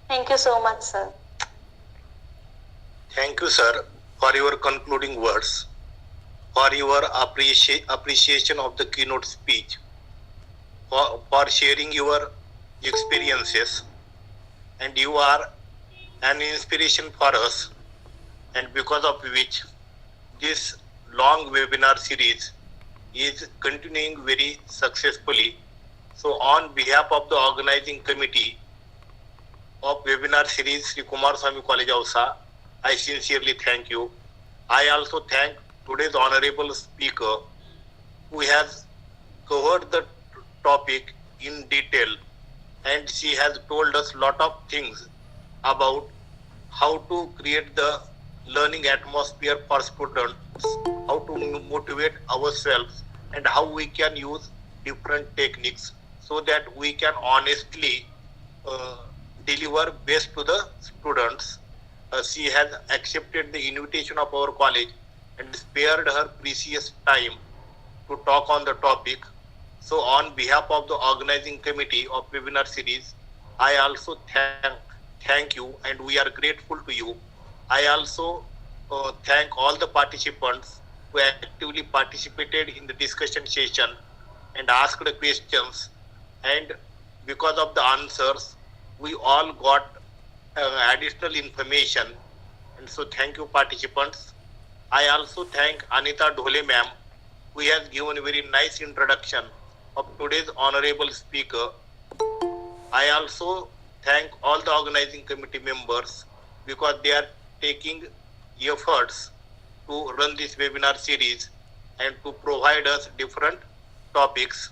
Thank you so much, sir. Thank you, sir, for your concluding words, for your appreciation of the keynote speech, for sharing your experiences, and you are an inspiration for us, and because of which this long webinar series is continuing very successfully. So on behalf of the organizing committee of webinar series Shri Kumarswami College Ausa, I sincerely thank you. I also thank today's honorable speaker, who has covered the topic in detail, and she has told us lot of things about how to create the learning atmosphere for students, how to motivate ourselves, and how we can use different techniques so that we can honestly deliver best to the students. She has accepted the invitation of our college and spared her precious time to talk on the topic. So on behalf of the organizing committee of webinar series, I also thank you and we are grateful to you. I also thank all the participants who actively participated in the discussion session and asked the questions, and because of the answers we all got additional information, and so thank you participants. I also thank Anita Dhole ma'am, who has given a very nice introduction of today's honorable speaker. I also thank all the organizing committee members because they are taking efforts to run this webinar series and to provide us different topics.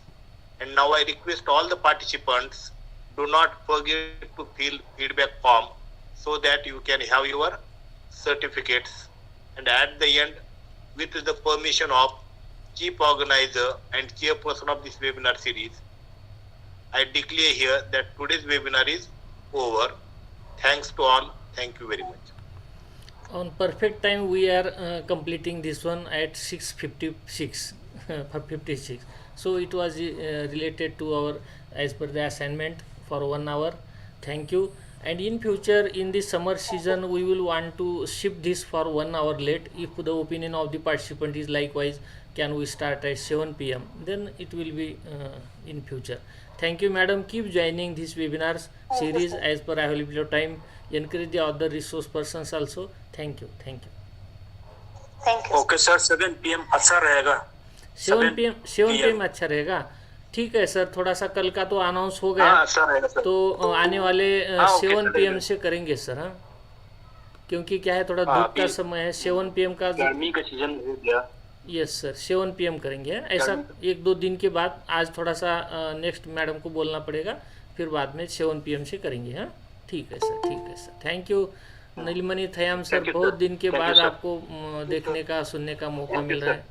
And now I request all the participants, do not forget to fill feedback form so that you can have your certificates. And at the end, with the permission of chief organizer and chairperson of this webinar series, I declare here that today's webinar is over. Thanks to all. Thank you very much. On perfect time we are completing this one at 6:56 56. So it was related to our as per the assignment for 1 hour. Thank you. And in future, in the summer season, we will want to shift this for 1 hour late. If the opinion of the participant is likewise, can we start at 7 p.m, then it will be in future. Thank you madam, keep joining this webinars series as per available time. Encourage the other resource persons also. Thank you. Thank you. Okay sir 7 PM अच्छा रहेगा. 7 PM अच्छा रहेगा. ठीक है sir, थोड़ा सा कल का तो अनाउंस हो गया. हाँ, अच्छा रहेगा सर. तो आने वाले 7 PM से करेंगे सर. हाँ, क्योंकि क्या है, थोड़ा धूप का समय है. 7 PM का गर्मी का सीजन हो गया. यस सर, 7 PM करेंगे. ऐसा 1-2 दिन के बाद. आज थोड़ा सा नेक्स्ट मैडम को बोलना पड़ेगा, फिर बाद में 7 PM से करेंगे. हाँ, ठीक है सर, ठीक है sir. Thank you Neelmani थयाम sir, बहुत दिन के बाद आपको देखने का सुनने का मौका मिल रहा है.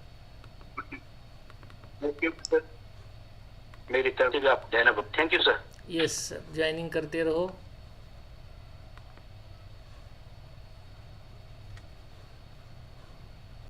मेरी तरफ से भी आप धन्यवाद. Thank you sir. Yes sir, joining करते रहो.